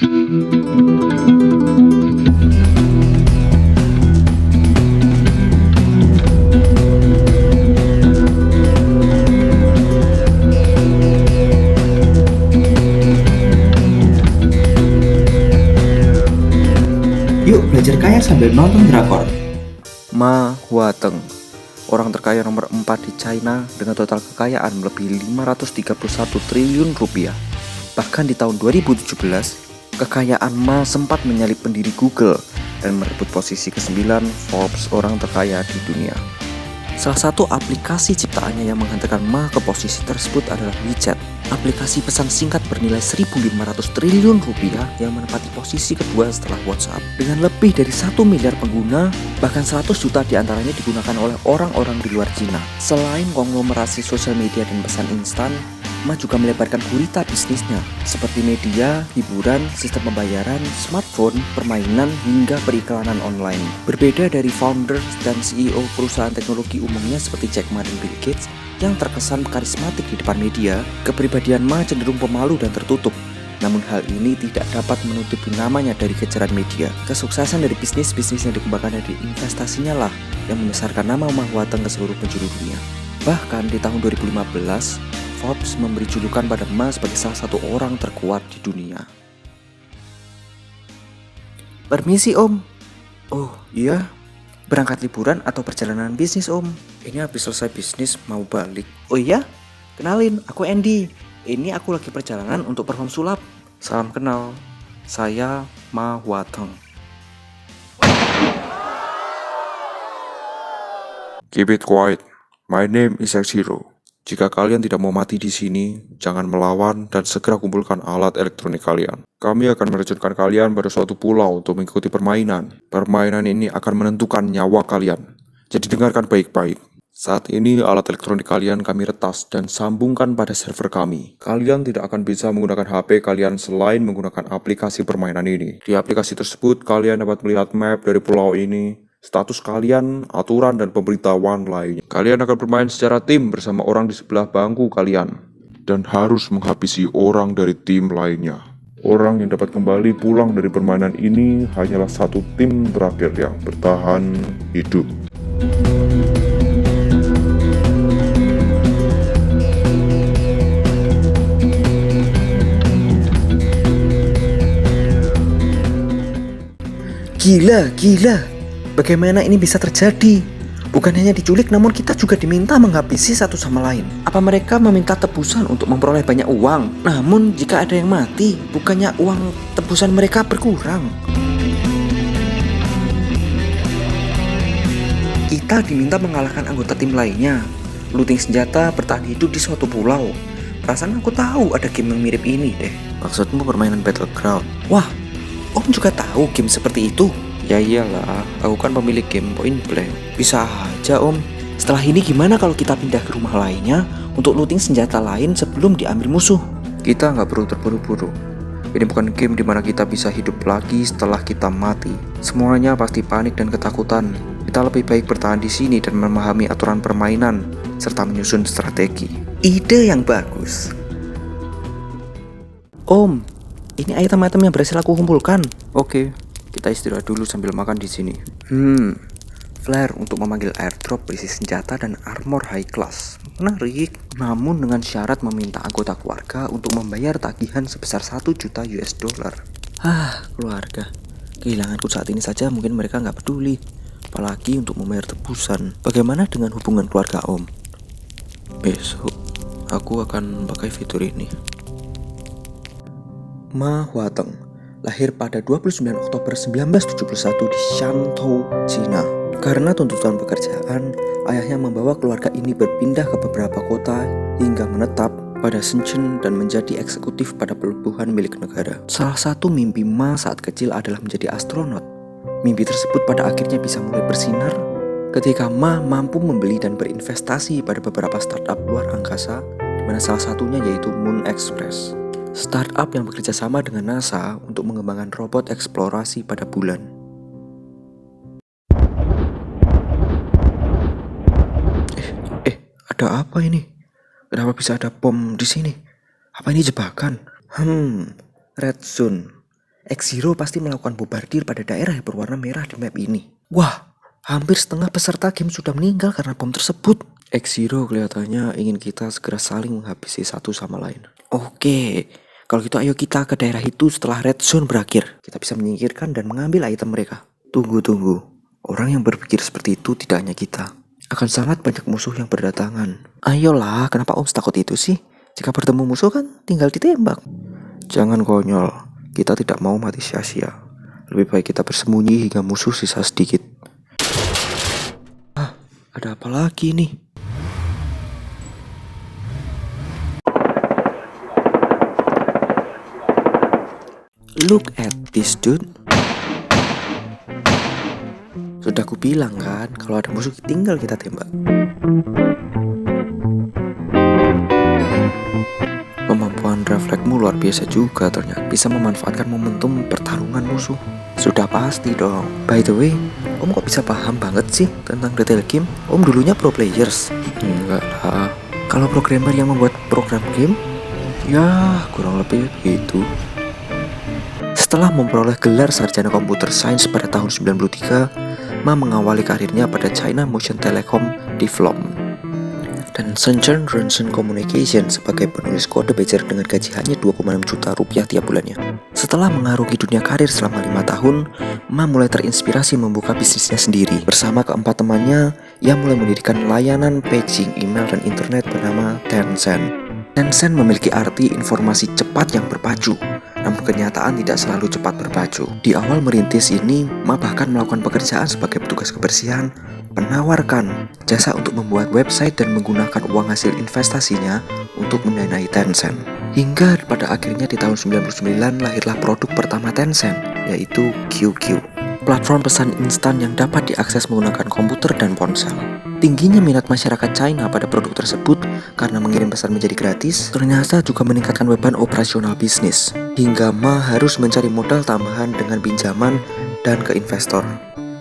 Yuk belajar kaya sambil nonton drakor. Ma Huateng, orang terkaya nomor 4 di China dengan total kekayaan melebihi 531 triliun rupiah. Bahkan di tahun 2017, kekayaan Ma sempat menyalip pendiri Google dan merebut posisi ke-9 Forbes orang terkaya di dunia. Salah satu aplikasi ciptaannya yang menghantarkan Ma ke posisi tersebut adalah WeChat, aplikasi pesan singkat bernilai 1.500 triliun rupiah yang menempati posisi kedua setelah WhatsApp. Dengan lebih dari 1 miliar pengguna, bahkan 100 juta diantaranya digunakan oleh orang-orang di luar Cina. Selain konglomerasi sosial media dan pesan instan, Ma juga melebarkan gurita bisnisnya, seperti media, hiburan, sistem pembayaran, smartphone, permainan, hingga periklanan online. Berbeda dari founder dan CEO perusahaan teknologi umumnya seperti Jack Ma dan Bill Gates, yang terkesan karismatik di depan media, kepribadian Ma cenderung pemalu dan tertutup. Namun hal ini tidak dapat menutupi namanya dari kejaran media. Kesuksesan dari bisnis-bisnis yang dikembangkan dari investasinya lah yang membesarkan nama Ma Huateng ke seluruh penjuru dunia. Bahkan di tahun 2015, Forbes memberi julukan pada Ma sebagai salah satu orang terkuat di dunia. Permisi Om. Oh iya, berangkat liburan atau perjalanan bisnis Om? Ini habis selesai bisnis mau balik. Oh iya? Kenalin, aku Andy. Ini aku lagi perjalanan untuk perform sulap. Salam kenal, saya Ma Huateng. Keep it quiet. My name is X-Hero. Jika kalian tidak mau mati di sini, jangan melawan dan segera kumpulkan alat elektronik kalian. Kami akan menerjunkan kalian pada suatu pulau untuk mengikuti permainan. Permainan ini akan menentukan nyawa kalian. Jadi dengarkan baik-baik. Saat ini alat elektronik kalian kami retas dan sambungkan pada server kami. Kalian tidak akan bisa menggunakan HP kalian selain menggunakan aplikasi permainan ini. Di aplikasi tersebut kalian dapat melihat map dari pulau ini, status kalian, aturan, dan pemberitahuan lainnya. Kalian akan bermain secara tim bersama orang di sebelah bangku kalian dan harus menghabisi orang dari tim lainnya. Orang yang dapat kembali pulang dari permainan ini hanyalah satu tim terakhir yang bertahan hidup. Gila. Bagaimana ini bisa terjadi? Bukan hanya diculik, namun kita juga diminta menghabisi satu sama lain. Apa mereka meminta tebusan untuk memperoleh banyak uang? Namun jika ada yang mati, bukannya uang tebusan mereka berkurang? Kita diminta mengalahkan anggota tim lainnya, looting senjata, bertahan hidup di suatu pulau. Perasaan aku tahu ada game yang mirip ini deh. Maksudmu permainan Battleground? Wah, Om juga tahu game seperti itu? Ya iyalah, aku kan pemilik game Point Blank. Bisa aja Om. Setelah ini gimana kalau kita pindah ke rumah lainnya untuk looting senjata lain sebelum diambil musuh? Kita nggak perlu terburu-buru. Ini bukan game dimana kita bisa hidup lagi setelah kita mati. Semuanya pasti panik dan ketakutan. Kita lebih baik bertahan di sini dan memahami aturan permainan serta menyusun strategi. Ide yang bagus. Om, ini item-item yang berhasil aku kumpulkan. Oke, kita istirahat dulu sambil makan di sini. Flare untuk memanggil airdrop berisi senjata dan armor high class. Menarik, namun dengan syarat meminta anggota keluarga untuk membayar tagihan sebesar 1 juta US dollar. Keluarga. Kehilanganku saat ini saja mungkin mereka nggak peduli. Apalagi untuk membayar tebusan. Bagaimana dengan hubungan keluarga Om? Besok, aku akan pakai fitur ini. Ma Huateng lahir pada 29 Oktober 1971 di Shantou, Cina. Karena tuntutan pekerjaan, ayahnya membawa keluarga ini berpindah ke beberapa kota hingga menetap pada Shenzhen dan menjadi eksekutif pada pelabuhan milik negara. Salah satu mimpi Ma saat kecil adalah menjadi astronot. Mimpi tersebut pada akhirnya bisa mulai bersinar ketika Ma mampu membeli dan berinvestasi pada beberapa startup luar angkasa, di mana salah satunya yaitu Moon Express. Startup yang bekerja sama dengan NASA untuk mengembangkan robot eksplorasi pada bulan. Ada apa ini? Kenapa bisa ada bom di sini? Apa ini jebakan? Red Zone. X-Zero pasti melakukan bombardir pada daerah yang berwarna merah di map ini. Wah, hampir setengah peserta game sudah meninggal karena bom tersebut. X-Zero kelihatannya ingin kita segera saling menghabisi satu sama lain. Oke, kalau gitu ayo kita ke daerah itu setelah red zone berakhir. Kita bisa menyingkirkan dan mengambil item mereka. Tunggu. Orang yang berpikir seperti itu tidak hanya kita. Akan sangat banyak musuh yang berdatangan. Ayolah, kenapa Om takut itu sih? Jika bertemu musuh kan tinggal ditembak. Jangan konyol, kita tidak mau mati sia-sia. Lebih baik kita bersembunyi hingga musuh sisa sedikit. Ada apa lagi nih? Look at this dude. Sudah aku bilang kan, kalau ada musuh tinggal kita tembak. Kemampuan refleksmu luar biasa juga ternyata. Bisa memanfaatkan momentum pertarungan musuh. Sudah pasti dong. By the way, Om kok bisa paham banget sih tentang detail game? Om dulunya pro players. Enggak lah. Kalau programmer yang membuat program game, ya kurang lebih gitu. Setelah memperoleh gelar sarjana komputer science pada tahun 93, Ma mengawali karirnya pada China Motion Telecom Development dan Shenzhen Rensen Communication sebagai penulis kode belajar dengan gaji hanya 2,6 juta rupiah tiap bulannya. Setelah mengarungi dunia karir selama 5 tahun, Ma mulai terinspirasi membuka bisnisnya sendiri. Bersama keempat temannya, ia mulai mendirikan layanan paging email dan internet bernama Tencent. Tencent memiliki arti informasi cepat yang berpacu, namun kenyataan tidak selalu cepat berpacu. Di awal merintis ini, Ma bahkan melakukan pekerjaan sebagai petugas kebersihan, menawarkan jasa untuk membuat website dan menggunakan uang hasil investasinya untuk mendanai Tencent. Hingga pada akhirnya di tahun 99 lahirlah produk pertama Tencent, yaitu QQ. Platform pesan instan yang dapat diakses menggunakan komputer dan ponsel. Tingginya minat masyarakat China pada produk tersebut karena mengirim pesan menjadi gratis, ternyata juga meningkatkan beban operasional bisnis. Hingga Ma harus mencari modal tambahan dengan pinjaman dan ke investor.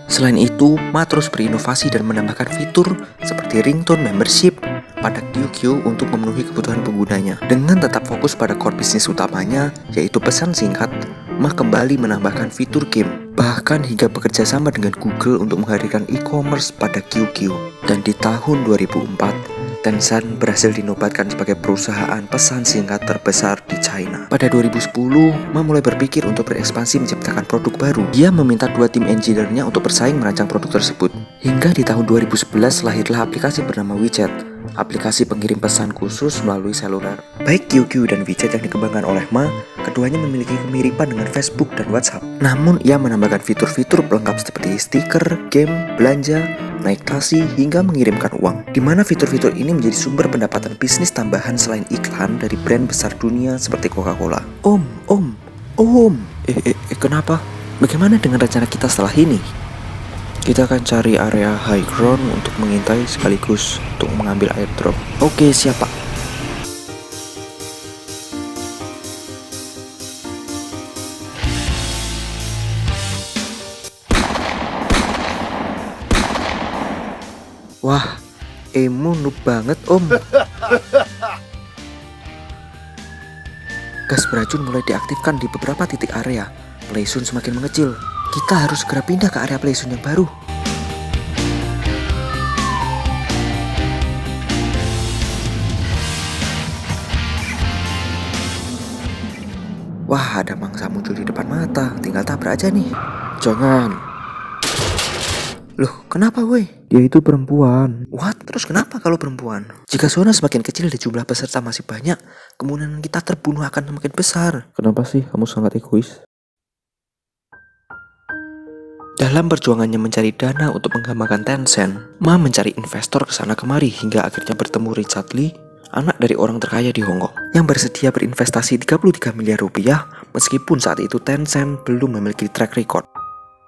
Selain itu, Ma terus berinovasi dan menambahkan fitur seperti ringtone membership pada QQ untuk memenuhi kebutuhan penggunanya. Dengan tetap fokus pada core bisnis utamanya, yaitu pesan singkat, Ma kembali menambahkan fitur game, bahkan hingga bekerja sama dengan Google untuk menghadirkan e-commerce pada QQ. Dan di tahun 2004, Tencent berhasil dinobatkan sebagai perusahaan pesan singkat terbesar di China. Pada 2010, Ma mulai berpikir untuk berekspansi menciptakan produk baru. Dia meminta 2 tim engineer-nya untuk bersaing merancang produk tersebut. Hingga di tahun 2011 lahirlah aplikasi bernama WeChat, aplikasi pengirim pesan khusus melalui seluler. Baik QQ dan WeChat yang dikembangkan oleh Ma, keduanya memiliki kemiripan dengan Facebook dan WhatsApp. Namun ia menambahkan fitur-fitur pelengkap seperti stiker, game, belanja, naik taksi, hingga mengirimkan uang. Di mana fitur-fitur ini menjadi sumber pendapatan bisnis tambahan selain iklan dari brand besar dunia seperti Coca-Cola. Om, kenapa? Bagaimana dengan rencana kita setelah ini? Kita akan cari area high ground untuk mengintai sekaligus untuk mengambil airdrop. Oke, siap Pak. Wah, Emu noob banget Om. Gas beracun mulai diaktifkan di beberapa titik area. Playzone semakin mengecil. Kita harus segera pindah ke area playzone yang baru. Wah, ada mangsa muncul di depan mata. Tinggal tabrak aja nih. Jangan. Loh, kenapa woi? Dia itu perempuan. What? Terus kenapa kalau perempuan? Jika zona semakin kecil dan jumlah peserta masih banyak, kemungkinan kita terbunuh akan semakin besar. Kenapa sih kamu sangat egois? Dalam perjuangannya mencari dana untuk mengembangkan Tencent, Ma mencari investor kesana kemari hingga akhirnya bertemu Richard Lee, anak dari orang terkaya di Hong Kong, yang bersedia berinvestasi 33 miliar rupiah meskipun saat itu Tencent belum memiliki track record.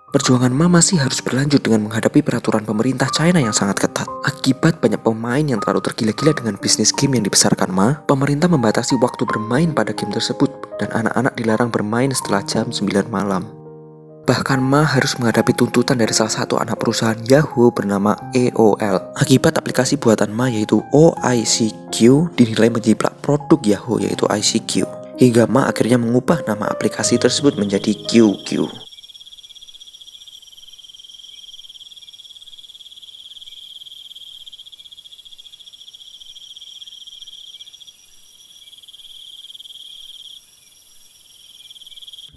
Perjuangan Ma masih harus berlanjut dengan menghadapi peraturan pemerintah China yang sangat ketat. Akibat banyak pemain yang terlalu tergila-gila dengan bisnis game yang dibesarkan Ma, pemerintah membatasi waktu bermain pada game tersebut dan anak-anak dilarang bermain setelah jam 9 malam. Bahkan Ma harus menghadapi tuntutan dari salah satu anak perusahaan Yahoo bernama AOL. Akibat aplikasi buatan Ma yaitu OICQ dinilai menjiplak produk Yahoo yaitu ICQ. Hingga Ma akhirnya mengubah nama aplikasi tersebut menjadi QQ.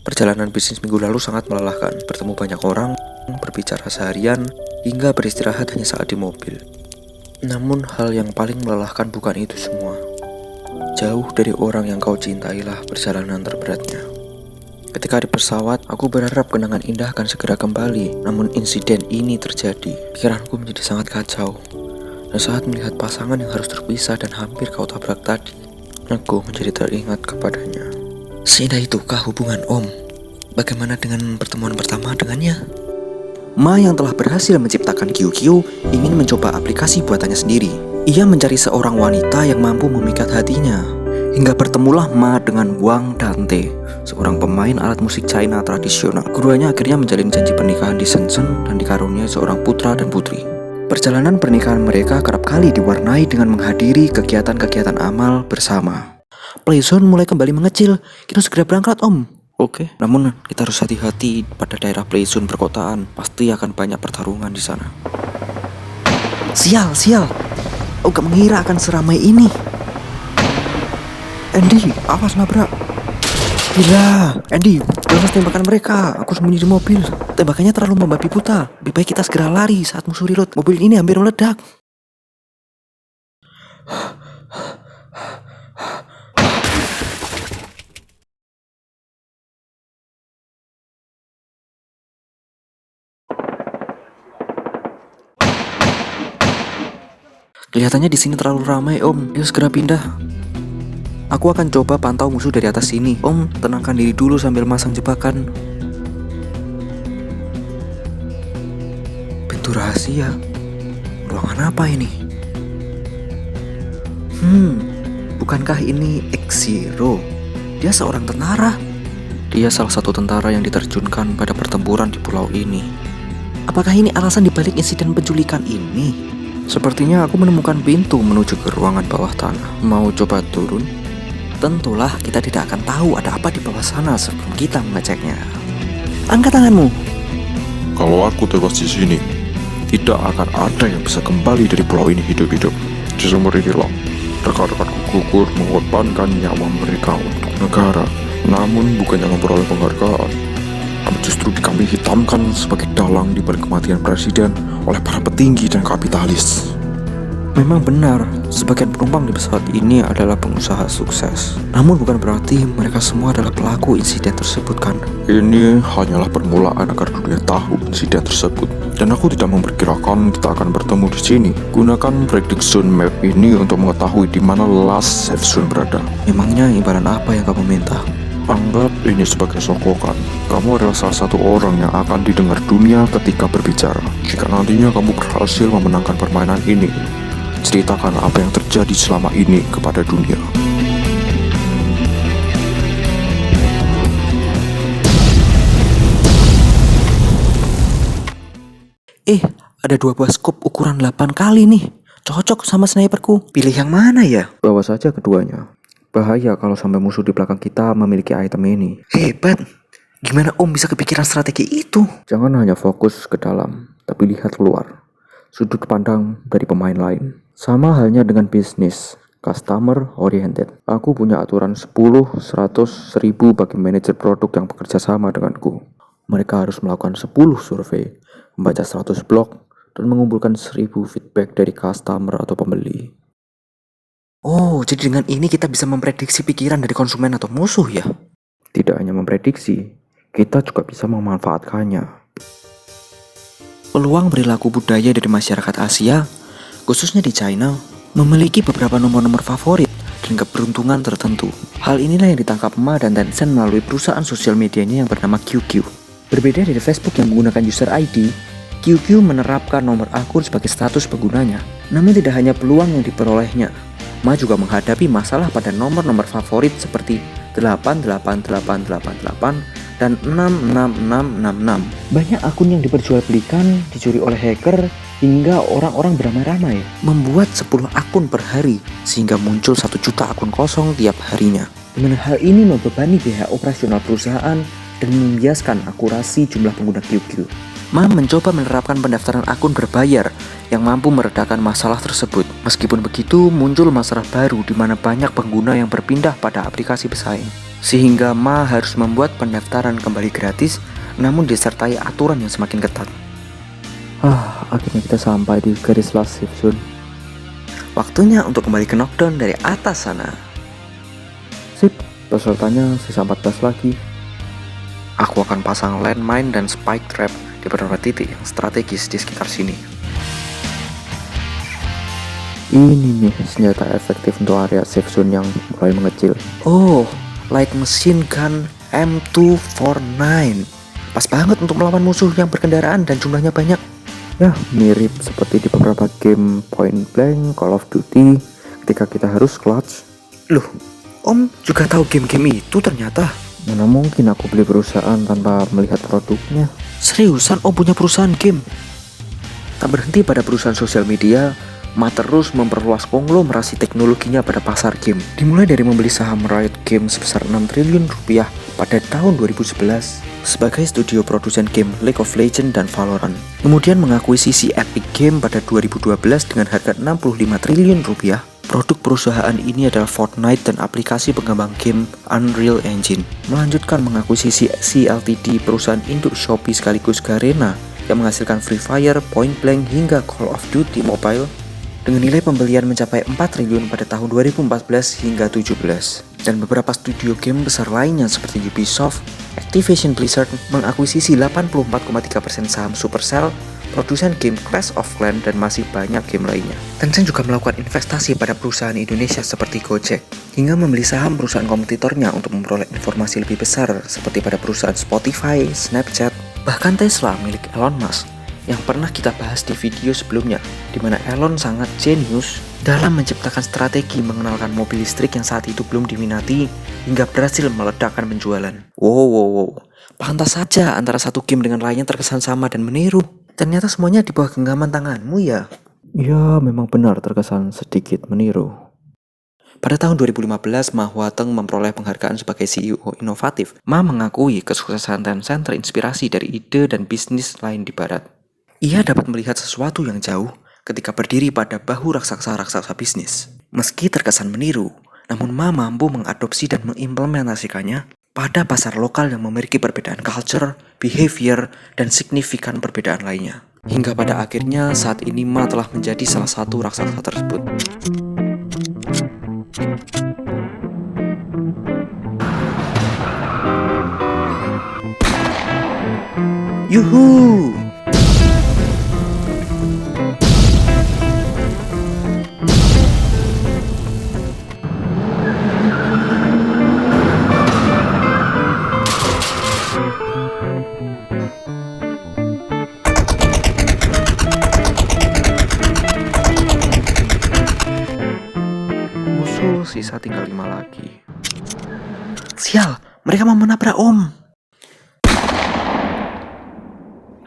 Perjalanan bisnis minggu lalu sangat melelahkan. Bertemu banyak orang, berbicara seharian, hingga beristirahat hanya saat di mobil. Namun hal yang paling melelahkan bukan itu semua. Jauh dari orang yang kau cintailah perjalanan terberatnya. Ketika di pesawat, aku berharap kenangan indah akan segera kembali. Namun insiden ini terjadi. Pikiranku menjadi sangat kacau. Dan saat melihat pasangan yang harus terpisah dan hampir kau tabrak tadi, aku menjadi teringat kepadanya. Seindah itukah hubungan Om? Bagaimana dengan pertemuan pertama dengannya? Ma yang telah berhasil menciptakan QQ ingin mencoba aplikasi buatannya sendiri. Ia mencari seorang wanita yang mampu memikat hatinya. Hingga bertemulah Ma dengan Wang Dante, seorang pemain alat musik China tradisional. Keduanya akhirnya menjalin janji pernikahan di Shenzhen dan dikaruniai seorang putra dan putri. Perjalanan pernikahan mereka kerap kali diwarnai dengan menghadiri kegiatan-kegiatan amal bersama. Playzone mulai kembali mengecil. Kita segera berangkat Om. Oke, namun kita harus hati-hati pada daerah playzone perkotaan. Pasti akan banyak pertarungan di sana. Sial. Aku gak mengira akan seramai ini. Andy, awas nabrak. Gila, Andy, balas tembakan mereka. Aku sembunyi di mobil. Tembakannya terlalu membabi buta. Lebih baik kita segera lari saat musuh reload. Mobil ini hampir meledak. Kelihatannya di sini terlalu ramai Om. Ayo segera pindah. Aku akan coba pantau musuh dari atas sini. Om, tenangkan diri dulu sambil masang jebakan. Pintu rahasia. Ruangan apa ini? Bukankah ini X-Zero? Dia seorang tentara. Dia salah satu tentara yang diterjunkan pada pertempuran di pulau ini. Apakah ini alasan dibalik insiden penculikan ini? Sepertinya aku menemukan pintu menuju ke ruangan bawah tanah. Mau coba turun? Tentulah kita tidak akan tahu ada apa di bawah sana sebelum kita mengeceknya. Angkat tanganmu. Kalau aku tewas di sini, tidak akan ada yang bisa kembali dari pulau ini hidup-hidup. Di sumur inilah rekan-rekanku gugur mengorbankan nyawa mereka untuk negara. Namun bukannya memperoleh penghargaan, namun justru dikambing hitamkan sebagai dalang di balik kematian presiden oleh para petinggi dan kapitalis. Memang benar, sebagian penumpang di pesawat ini adalah pengusaha sukses. Namun bukan berarti mereka semua adalah pelaku insiden tersebut kan? Ini hanyalah permulaan agar dunia tahu insiden tersebut. Dan aku tidak memperkirakan kita akan bertemu di sini. Gunakan prediction map ini untuk mengetahui di mana last safe zone berada. Memangnya imbalan apa yang kamu minta? Anggap ini sebagai sokongan. Kamu adalah salah satu orang yang akan didengar dunia ketika berbicara. Jika nantinya kamu berhasil memenangkan permainan ini, ceritakan apa yang terjadi selama ini kepada dunia. Ada 2 buah scope ukuran 8 kali nih. Cocok sama sniperku. Pilih yang mana ya? Bawa saja keduanya. Bahaya kalau sampai musuh di belakang kita memiliki item ini. Hebat. Gimana Om bisa kepikiran strategi itu? Jangan hanya fokus ke dalam, tapi lihat keluar. Sudut pandang dari pemain lain. Sama halnya dengan bisnis, customer oriented. Aku punya aturan 10, 100, 1000 bagi manajer produk yang bekerja sama denganku. Mereka harus melakukan 10 survei, membaca 100 blog, dan mengumpulkan 1000 feedback dari customer atau pembeli. Oh, jadi dengan ini kita bisa memprediksi pikiran dari konsumen atau musuh ya? Tidak hanya memprediksi, kita juga bisa memanfaatkannya. Peluang perilaku budaya dari masyarakat Asia, khususnya di China, memiliki beberapa nomor-nomor favorit dan keberuntungan tertentu. Hal inilah yang ditangkap Ma dan Tencent melalui perusahaan sosial medianya yang bernama QQ. Berbeda dari Facebook yang menggunakan user ID, QQ menerapkan nomor akun sebagai status penggunanya. Namun tidak hanya peluang yang diperolehnya, Ma juga menghadapi masalah pada nomor-nomor favorit seperti 88888 dan 66666. Banyak akun yang diperjualbelikan, dicuri oleh hacker, hingga orang-orang beramai-ramai membuat 10 akun per hari, sehingga muncul 1 juta akun kosong tiap harinya. di mana hal ini membebani biaya operasional perusahaan dan membiaskan akurasi jumlah pengguna QQ. Ma mencoba menerapkan pendaftaran akun berbayar yang mampu meredakan masalah tersebut. Meskipun begitu, muncul masalah baru di mana banyak pengguna yang berpindah pada aplikasi pesaing. Sehingga Ma harus membuat pendaftaran kembali gratis, namun disertai aturan yang semakin ketat. Akhirnya kita sampai di garis last safe zone. Waktunya untuk kembali ke knockdown dari atas sana. Sip, pesertanya sisa 14 lagi. Aku akan pasang landmine dan spike trap di beberapa titik yang strategis di sekitar sini. Ini nih senjata efektif untuk area safe zone yang mulai mengecil. Oh, light machine gun M249. Pas banget untuk melawan musuh yang berkendaraan dan jumlahnya banyak. Ya, mirip seperti di beberapa game Point Blank, Call of Duty ketika kita harus clutch. Loh, Om juga tahu game-game itu ternyata? Mana mungkin aku beli perusahaan tanpa melihat produknya. Seriusan Om punya perusahaan game? Tak berhenti pada perusahaan sosial media, Ma terus memperluas konglomerasi teknologinya pada pasar game. Dimulai dari membeli saham Riot Games sebesar 6 triliun rupiah pada tahun 2011 sebagai studio produsen game League of Legends dan Valorant. Kemudian mengakuisisi Epic Game pada 2012 dengan harga 65 triliun rupiah. Produk perusahaan ini adalah Fortnite dan aplikasi pengembang game Unreal Engine. Melanjutkan mengakuisisi CLTD, perusahaan induk Shopee sekaligus Garena yang menghasilkan Free Fire, Point Blank hingga Call of Duty Mobile dengan nilai pembelian mencapai 4 triliun pada tahun 2014 hingga 2017. Dan beberapa studio game besar lainnya seperti Ubisoft, Activision Blizzard mengakuisisi 84,3% saham Supercell, produsen game Clash of Clans, dan masih banyak game lainnya. Tencent juga melakukan investasi pada perusahaan Indonesia seperti Gojek, hingga membeli saham perusahaan kompetitornya untuk memperoleh informasi lebih besar seperti pada perusahaan Spotify, Snapchat, bahkan Tesla milik Elon Musk yang pernah kita bahas di video sebelumnya, di mana Elon sangat jenius dalam menciptakan strategi mengenalkan mobil listrik yang saat itu belum diminati hingga berhasil meledakkan penjualan. Wow. Pantas saja antara satu game dengan lainnya terkesan sama dan meniru. Ternyata semuanya di bawah genggaman tanganmu ya? Ya, memang benar terkesan sedikit meniru. Pada tahun 2015, Ma Huateng memperoleh penghargaan sebagai CEO inovatif. Ma mengakui kesuksesan Tencent terinspirasi dari ide dan bisnis lain di barat. Ia dapat melihat sesuatu yang jauh ketika berdiri pada bahu raksasa-raksasa bisnis. Meski terkesan meniru, namun Ma mampu mengadopsi dan mengimplementasikannya pada pasar lokal yang memiliki perbedaan culture, behavior, dan signifikan perbedaan lainnya. Hingga pada akhirnya saat ini Ma telah menjadi salah satu raksasa tersebut. Yuhuu! Sisa tinggal 5 lagi. Sial, mereka mau menabrak Om.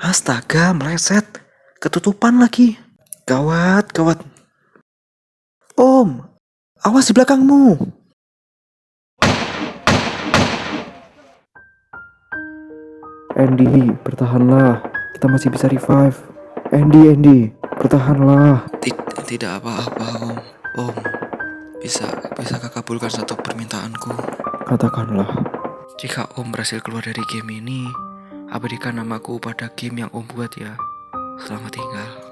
Astaga, meleset. Ketutupan lagi. Gawat. Om, awas di belakangmu. Andy, bertahanlah. Kita masih bisa revive. Andy, bertahanlah. Tidak apa-apa, Om. Bisa kakak kabulkan satu permintaanku? Katakanlah. Jika Om berhasil keluar dari game ini, abadikan namaku pada game yang Om buat ya. Selamat tinggal.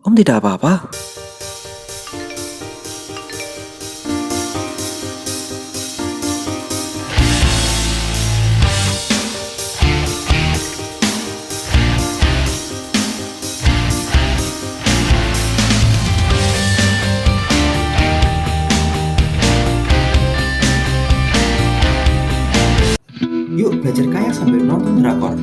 Om tidak apa-apa. Yuk belajar kayak sambil nonton drakor.